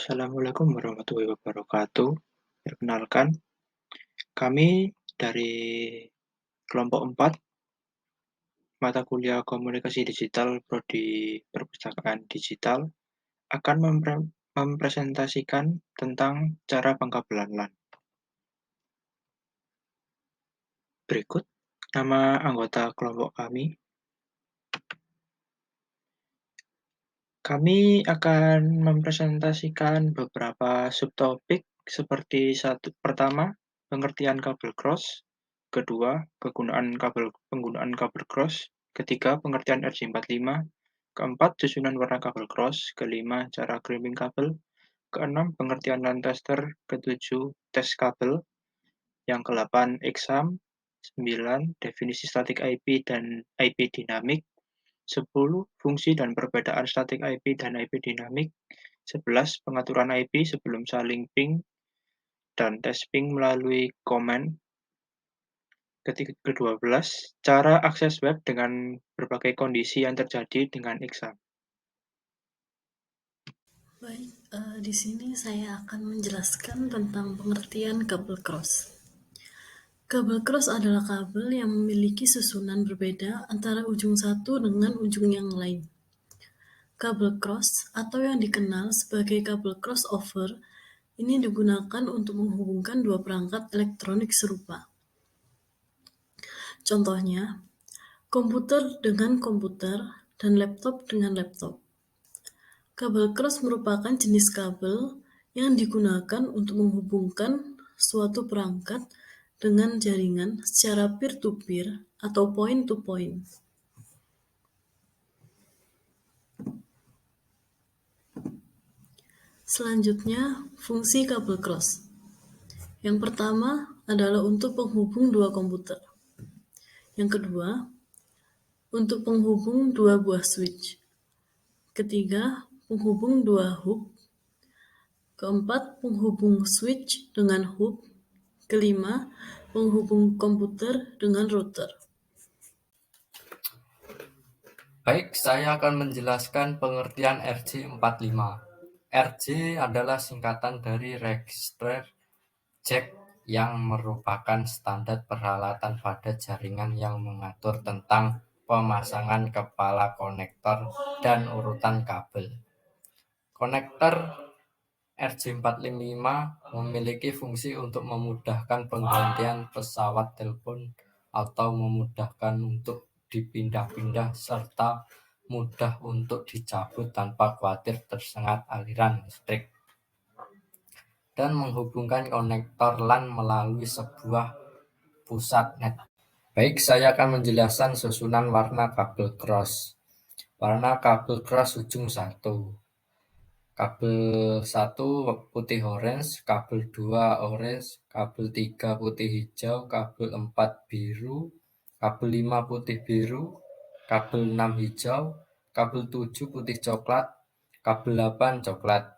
Assalamualaikum warahmatullahi wabarakatuh. Perkenalkan, kami dari kelompok 4 mata kuliah Komunikasi Digital Prodi Perpustakaan Digital akan mempresentasikan tentang cara pengkabelan LAN. Berikut nama anggota kelompok kami. Kami akan mempresentasikan beberapa subtopik seperti pertama, pengertian kabel cross, kedua, penggunaan kabel cross, ketiga, pengertian RJ45, keempat, susunan warna kabel cross, kelima, cara crimping kabel, keenam, pengertian LAN tester, ketujuh, tes kabel, yang kedelapan, exam, 9, definisi static IP dan IP dinamik, 10. Fungsi dan perbedaan static IP dan IP dinamik. 11. Pengaturan IP sebelum saling ping dan tes ping melalui command. Ke-12. Cara akses web dengan berbagai kondisi yang terjadi dengan exam. Baik, di sini saya akan menjelaskan tentang pengertian kabel cross. Kabel cross adalah kabel yang memiliki susunan berbeda antara ujung satu dengan ujung yang lain. Kabel cross atau yang dikenal sebagai kabel crossover ini digunakan untuk menghubungkan dua perangkat elektronik serupa. Contohnya, komputer dengan komputer dan laptop dengan laptop. Kabel cross merupakan jenis kabel yang digunakan untuk menghubungkan suatu perangkat dengan jaringan secara peer-to-peer atau point-to-point. Selanjutnya, fungsi kabel cross. Yang pertama adalah untuk penghubung dua komputer. Yang kedua, untuk penghubung dua buah switch. Ketiga, penghubung dua hub. Keempat, penghubung switch dengan hub. Kelima, penghubung komputer dengan router. Baik, saya akan menjelaskan pengertian RJ45. RJ adalah singkatan dari Register Jack yang merupakan standar peralatan pada jaringan yang mengatur tentang pemasangan kepala konektor dan urutan kabel. Konektor RJ455 memiliki fungsi untuk memudahkan penggantian pesawat telepon atau memudahkan untuk dipindah-pindah serta mudah untuk dicabut tanpa khawatir tersengat aliran listrik, dan menghubungkan konektor LAN melalui sebuah pusat net. Baik, saya akan menjelaskan susunan warna kabel cross. Warna kabel cross ujung 1. Kabel 1 putih orange, kabel 2 orange, kabel 3 putih hijau, kabel 4 biru, kabel 5 putih biru, kabel 6 hijau, kabel 7 putih coklat, kabel 8 coklat.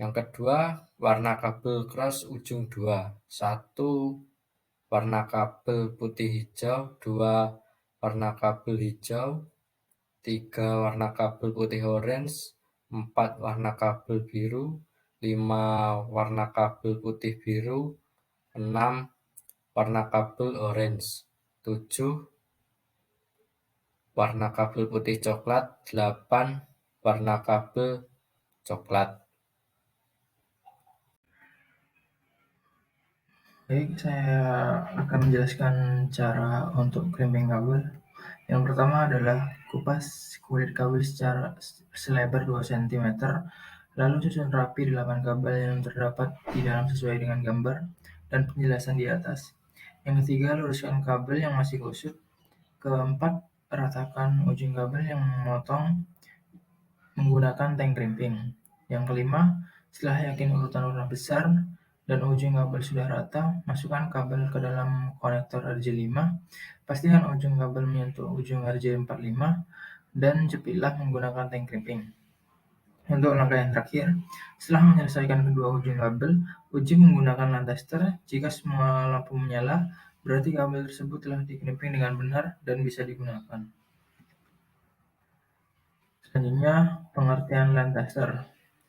Yang kedua, warna kabel cross ujung 2. 1 warna kabel putih hijau, 2 warna kabel hijau, 3 warna kabel putih orange, 4 warna kabel biru, 5 warna kabel putih biru, 6 warna kabel orange, 7 warna kabel putih coklat, 8 warna kabel coklat. Baik, saya akan menjelaskan cara untuk crimping kabel. Yang pertama adalah kupas kulit kabel secara selebar 2 cm, lalu susun rapi 8 kabel yang terdapat di dalam sesuai dengan gambar dan penjelasan di atas. Yang ketiga, luruskan kabel yang masih kusut. Keempat, ratakan ujung kabel yang memotong menggunakan tank crimping. Yang kelima, setelah yakin urutan warna besar dan ujung kabel sudah rata, masukkan kabel ke dalam konektor RJ5. Pastikan ujung kabel menyentuh ujung RJ45 dan jepitlah menggunakan tank crimping. Untuk langkah yang terakhir, setelah menyelesaikan kedua ujung kabel, uji menggunakan LAN tester. Jika semua lampu menyala, berarti kabel tersebut telah di-crimping dengan benar dan bisa digunakan. Selanjutnya, pengertian LAN tester.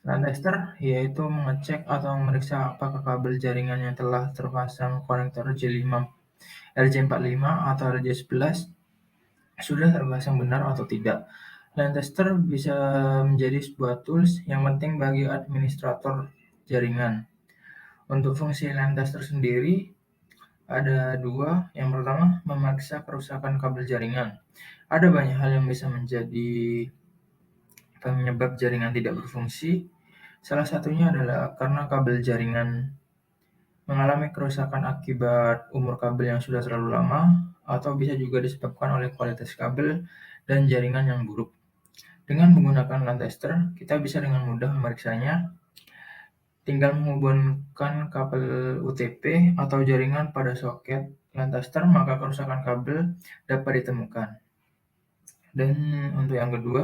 LAN tester yaitu mengecek atau memeriksa apakah kabel jaringan yang telah terpasang konektor RJ45 atau RJ11 sudah terpasang benar atau tidak. LAN tester bisa menjadi sebuah tools yang penting bagi administrator jaringan. Untuk fungsi LAN tester sendiri ada dua. Yang pertama, memeriksa kerusakan kabel jaringan. Ada banyak hal yang bisa menjadi penyebab jaringan tidak berfungsi. Salah satunya adalah karena kabel jaringan mengalami kerusakan akibat umur kabel yang sudah terlalu lama, atau bisa juga disebabkan oleh kualitas kabel dan jaringan yang buruk. Dengan menggunakan LAN tester, kita bisa dengan mudah memeriksanya. Tinggal menghubungkan kabel UTP atau jaringan pada soket LAN tester, maka kerusakan kabel dapat ditemukan. Dan untuk yang kedua,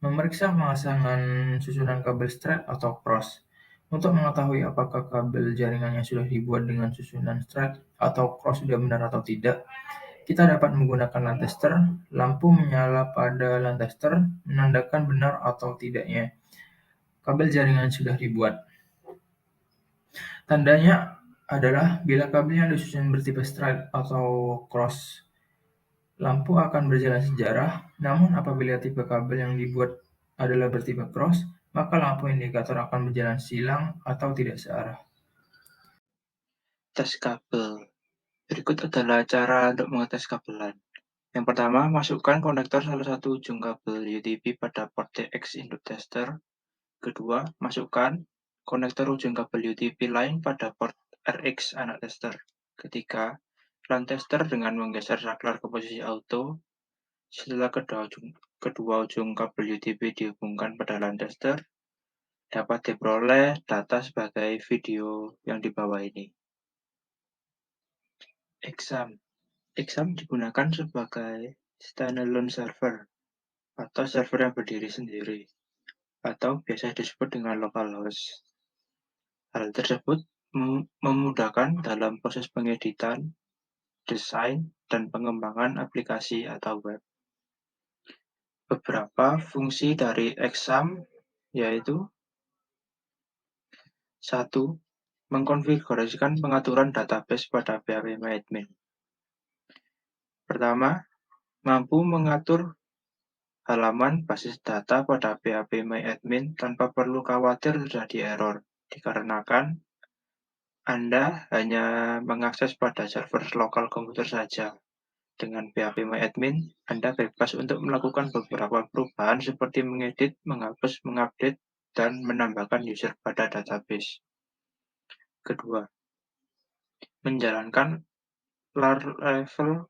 memeriksa pemasangan susunan kabel straight atau cross. Untuk mengetahui apakah kabel jaringannya sudah dibuat dengan susunan straight atau cross sudah benar atau tidak, kita dapat menggunakan LAN tester. Lampu menyala pada LAN tester menandakan benar atau tidaknya kabel jaringan sudah dibuat. Tandanya adalah bila kabelnya disusun bertipe straight atau cross, lampu akan berjalan sejarah. Namun apabila tipe kabel yang dibuat adalah bertipe cross, maka lampu indikator akan berjalan silang atau tidak searah. Tes kabel. Berikut adalah cara untuk mengetes kabelan. Yang pertama, masukkan konektor salah satu ujung kabel UTP pada port TX input tester. Kedua, masukkan konektor ujung kabel UTP lain pada port RX anak tester. Ketiga, LAN tester dengan menggeser saklar ke posisi auto. Setelah kedua ujung kabel UTP dihubungkan pada LAN tester, dapat diperoleh data sebagai video yang di bawah ini. Exam. Exam digunakan sebagai standalone server atau server yang berdiri sendiri, atau biasa disebut dengan localhost. Hal tersebut memudahkan dalam proses pengeditan, desain, dan pengembangan aplikasi atau web. Beberapa fungsi dari exam yaitu 1. Mengkonfigurasikan pengaturan database pada phpMyAdmin. Pertama, mampu mengatur halaman basis data pada phpMyAdmin tanpa perlu khawatir terjadi error, dikarenakan Anda hanya mengakses pada server lokal komputer saja. Dengan phpMyAdmin, Anda bebas untuk melakukan beberapa perubahan seperti mengedit, menghapus, mengupdate, dan menambahkan user pada database. Kedua, menjalankan Laravel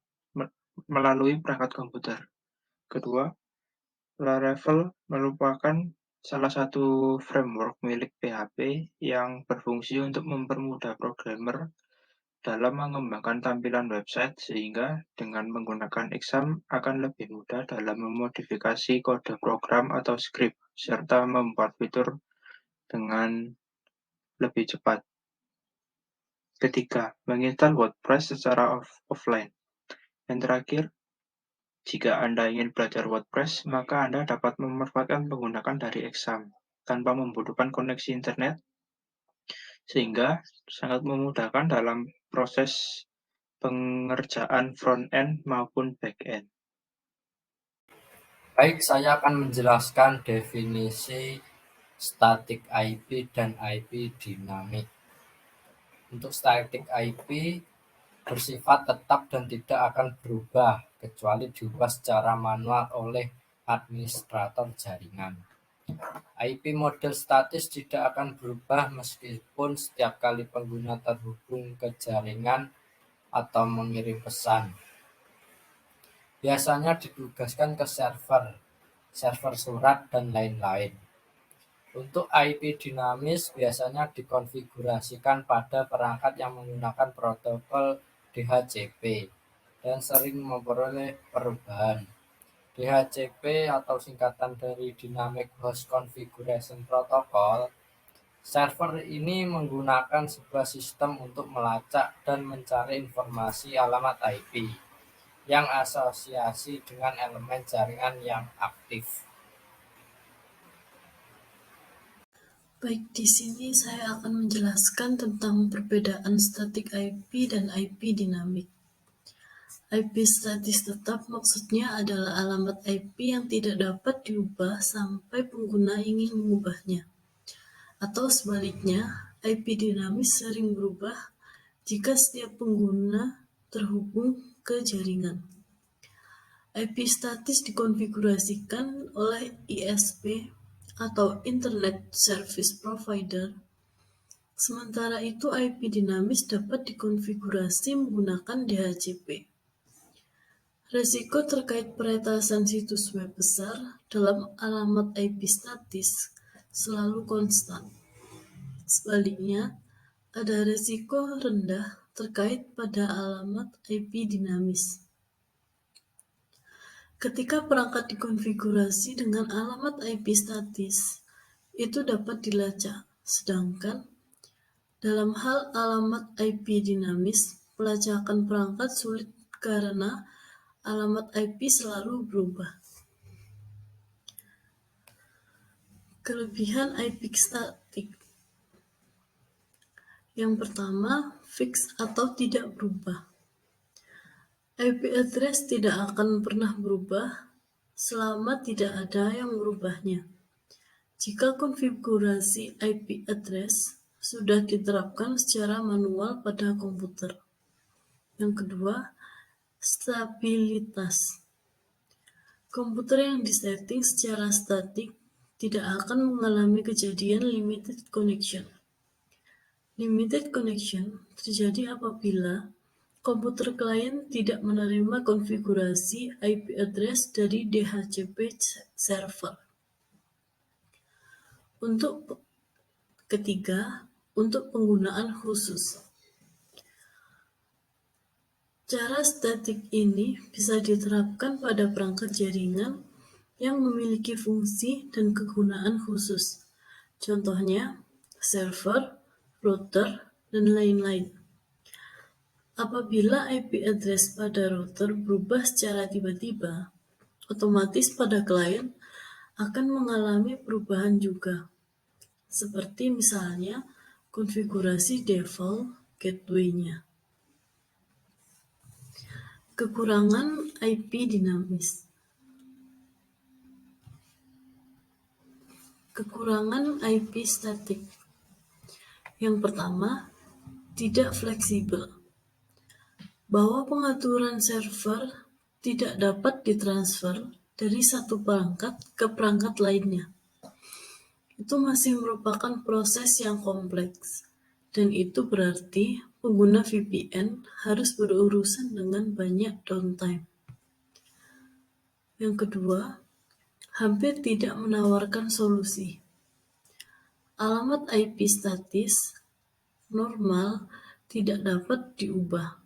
melalui perangkat komputer. Kedua, Laravel merupakan salah satu framework milik PHP yang berfungsi untuk mempermudah programmer dalam mengembangkan tampilan website, sehingga dengan menggunakan exam akan lebih mudah dalam memodifikasi kode program atau script, serta membuat fitur dengan lebih cepat. Ketiga, menginstal WordPress secara offline. Yang terakhir, jika Anda ingin belajar WordPress, maka Anda dapat memanfaatkan menggunakan dari exam tanpa membutuhkan koneksi internet, sehingga sangat memudahkan dalam proses pengerjaan front-end maupun back-end. Baik, saya akan menjelaskan definisi static IP dan IP dinamik. Untuk static IP bersifat tetap dan tidak akan berubah kecuali diubah secara manual oleh administrator jaringan. IP model statis tidak akan berubah meskipun setiap kali pengguna terhubung ke jaringan atau mengirim pesan. Biasanya ditugaskan ke server surat, dan lain-lain. Untuk IP dinamis biasanya dikonfigurasikan pada perangkat yang menggunakan protokol DHCP dan sering memperoleh perubahan. DHCP atau singkatan dari Dynamic Host Configuration Protocol. Server ini menggunakan sebuah sistem untuk melacak dan mencari informasi alamat IP yang asosiasi dengan elemen jaringan yang aktif. Baik, di sini saya akan menjelaskan tentang perbedaan static IP dan IP dinamik. IP statis tetap maksudnya adalah alamat IP yang tidak dapat diubah sampai pengguna ingin mengubahnya. Atau sebaliknya, IP dinamis sering berubah jika setiap pengguna terhubung ke jaringan. IP statis dikonfigurasikan oleh ISP atau Internet Service Provider. Sementara itu, IP dinamis dapat dikonfigurasi menggunakan DHCP. Risiko terkait peretasan situs web besar dalam alamat IP statis selalu konstan. Sebaliknya, ada risiko rendah terkait pada alamat IP dinamis. Ketika perangkat dikonfigurasi dengan alamat IP statis, itu dapat dilacak, sedangkan dalam hal alamat IP dinamis, pelacakan perangkat sulit karena alamat IP selalu berubah. Kelebihan IP statik. Yang pertama, fix atau tidak berubah. IP address tidak akan pernah berubah selama tidak ada yang merubahnya. Jika konfigurasi IP address sudah diterapkan secara manual pada komputer. Yang kedua, stabilitas. Komputer yang disetting secara statik tidak akan mengalami kejadian limited connection. Limited connection terjadi apabila komputer klien tidak menerima konfigurasi IP address dari DHCP server. Untuk ketiga, untuk penggunaan khusus. Cara statik ini bisa diterapkan pada perangkat jaringan yang memiliki fungsi dan kegunaan khusus. Contohnya, server, router, dan lain-lain. Apabila IP address pada router berubah secara tiba-tiba, otomatis pada klien akan mengalami perubahan juga. Seperti misalnya konfigurasi default gateway-nya. Kekurangan IP dinamis. Kekurangan IP statik. Yang pertama, tidak fleksibel. Bahwa pengaturan server tidak dapat ditransfer dari satu perangkat ke perangkat lainnya. Itu masih merupakan proses yang kompleks, dan itu berarti pengguna VPN harus berurusan dengan banyak downtime. Yang kedua, hampir tidak menawarkan solusi. Alamat IP statis normal tidak dapat diubah.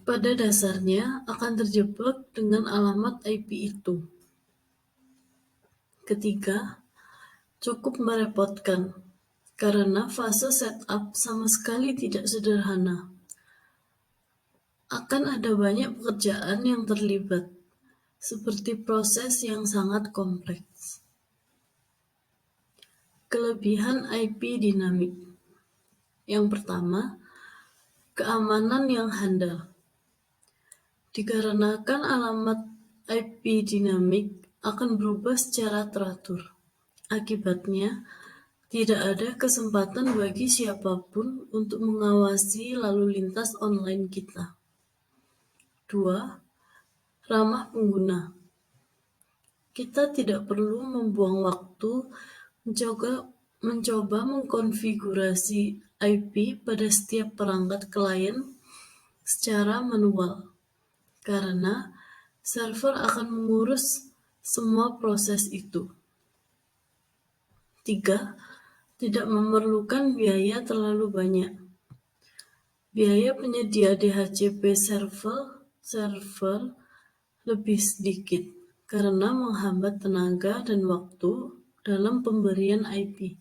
Pada dasarnya akan terjebak dengan alamat IP itu. Ketiga, cukup merepotkan karena fase setup sama sekali tidak sederhana. Akan ada banyak pekerjaan yang terlibat, seperti proses yang sangat kompleks. Kelebihan IP dinamik. Yang pertama, keamanan yang handal. Dikarenakan alamat IP dinamik akan berubah secara teratur. Akibatnya, tidak ada kesempatan bagi siapapun untuk mengawasi lalu lintas online kita. 2. Ramah pengguna. Kita tidak perlu membuang waktu mencoba mengkonfigurasi IP pada setiap perangkat klien secara manual, karena server akan mengurus semua proses itu. 3. Tidak memerlukan biaya terlalu banyak. Biaya penyedia DHCP server lebih sedikit karena menghambat tenaga dan waktu dalam pemberian IP.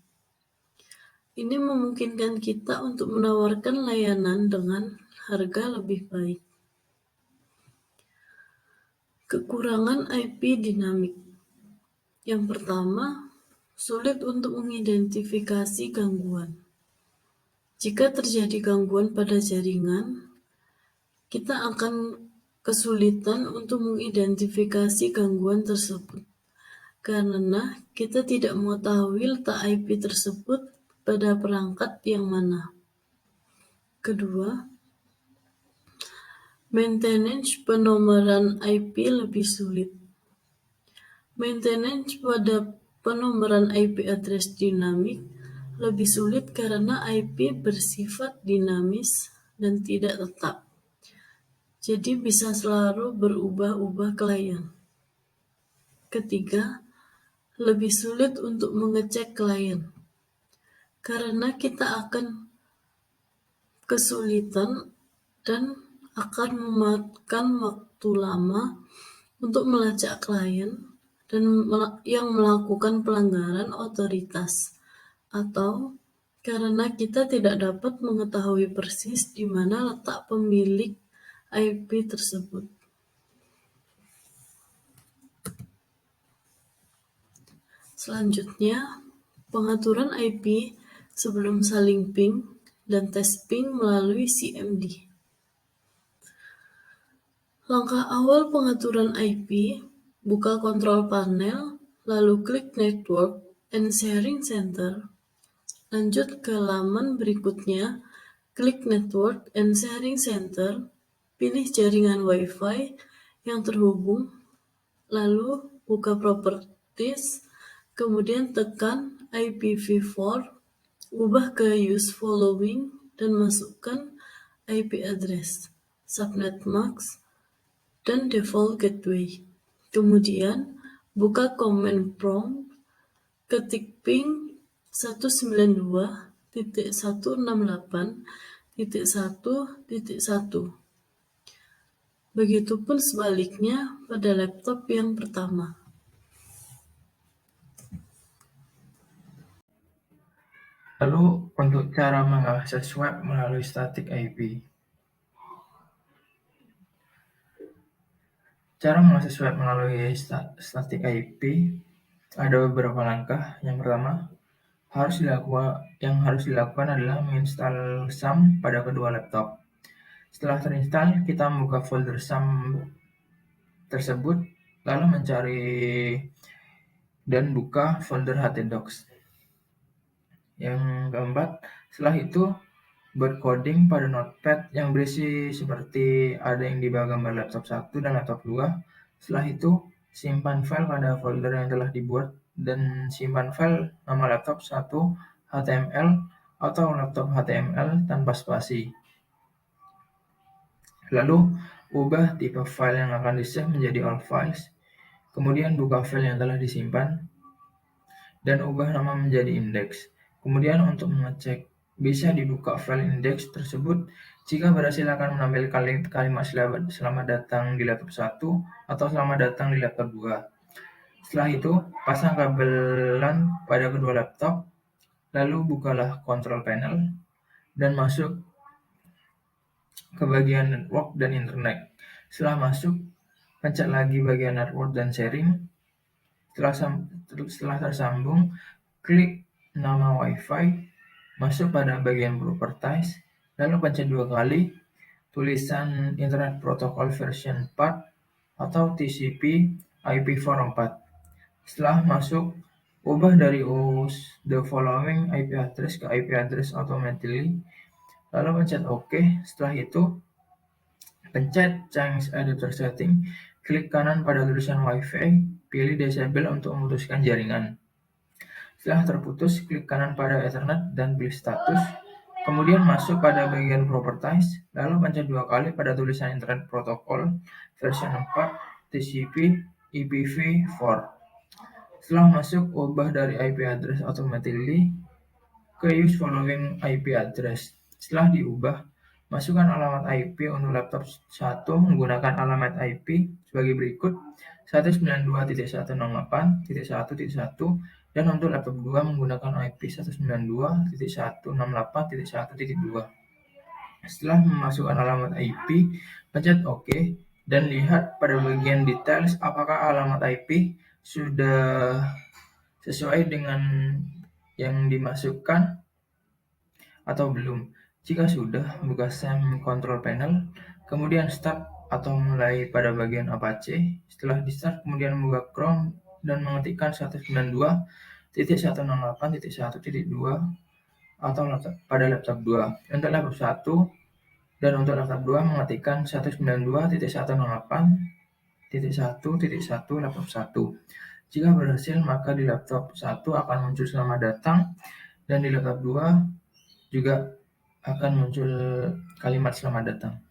Ini memungkinkan kita untuk menawarkan layanan dengan harga lebih baik. Kekurangan IP dinamik. Yang pertama, sulit untuk mengidentifikasi gangguan. Jika terjadi gangguan pada jaringan, kita akan kesulitan untuk mengidentifikasi gangguan tersebut, karena kita tidak mengetahui letak IP tersebut pada perangkat yang mana. Kedua, maintenance penomoran IP lebih sulit. Maintenance pada penomoran IP address dinamik lebih sulit karena IP bersifat dinamis dan tidak tetap. Jadi bisa selalu berubah-ubah klien. Ketiga, lebih sulit untuk mengecek klien. Karena kita akan kesulitan dan akan memakan waktu lama untuk melacak klien dan yang melakukan pelanggaran otoritas, atau karena kita tidak dapat mengetahui persis di mana letak pemilik IP tersebut. Selanjutnya, pengaturan IP sebelum saling ping dan tes ping melalui CMD. Langkah awal pengaturan IP, buka kontrol panel, lalu klik Network and Sharing Center. Lanjut ke laman berikutnya, klik Network and Sharing Center, pilih jaringan Wi-Fi yang terhubung, lalu buka Properties, kemudian tekan IPv4, ubah ke Use Following, dan masukkan IP address, subnet mask, dan default gateway. Kemudian, buka command prompt, ketik ping 192.168.1.1. Begitupun sebaliknya pada laptop yang pertama. Lalu untuk cara mengakses web melalui static IP. Cara mengakses web melalui static IP ada beberapa langkah. Yang pertama, yang harus dilakukan adalah menginstal SAM pada kedua laptop. Setelah terinstall, kita membuka folder SAM tersebut, lalu mencari dan buka folder htdocs. Yang keempat, setelah itu buat coding pada notepad yang berisi seperti ada yang di bawah gambar laptop 1 dan laptop 2. Setelah itu, simpan file pada folder yang telah dibuat dan simpan file nama laptop 1 HTML atau laptop HTML tanpa spasi. Lalu, ubah tipe file yang akan di-save menjadi all files. Kemudian buka file yang telah disimpan dan ubah nama menjadi index. Kemudian untuk mengecek, bisa dibuka file index tersebut. Jika berhasil akan menampilkan kalimat selamat datang di laptop 1 atau selamat datang di laptop 2. Setelah itu, pasang kabelan pada kedua laptop, lalu bukalah control panel dan masuk ke bagian network dan internet. Setelah masuk, pencet lagi bagian network dan sharing. Setelah tersambung, klik nama Wi-Fi, masuk pada bagian properties, lalu pencet 2 kali tulisan Internet Protocol version 4 atau TCP IP4 4. Setelah masuk, ubah dari use the following IP address ke IP address automatically, lalu pencet OK. Setelah itu, pencet Change Adapter Setting, klik kanan pada tulisan Wi-Fi, pilih Disable untuk memutuskan jaringan. Setelah terputus, klik kanan pada Ethernet dan pilih status. Kemudian masuk pada bagian Properties, lalu pencet 2 kali pada tulisan Internet Protocol version 4 TCP IPv4. Setelah masuk, ubah dari IP address automatically ke Use Following IP address. Setelah diubah, masukkan alamat IP untuk laptop 1 menggunakan alamat IP sebagai berikut: 192.168.1.1, dan untuk laptop 2 menggunakan IP 192.168.1.2. Setelah memasukkan alamat IP, pencet OK dan lihat pada bagian details apakah alamat IP sudah sesuai dengan yang dimasukkan atau belum. Jika sudah, buka SAM Control Panel, kemudian Start atau mulai pada bagian Apache. Setelah di Start, kemudian buka Chrome dan mengetikkan 192.168.1.2 atau pada laptop 2. Untuk laptop 1 dan untuk laptop 2 mengetikkan 192.168.1.1 laptop 1. Jika berhasil, maka di laptop 1 akan muncul selamat datang dan di laptop 2 juga akan muncul kalimat selamat datang.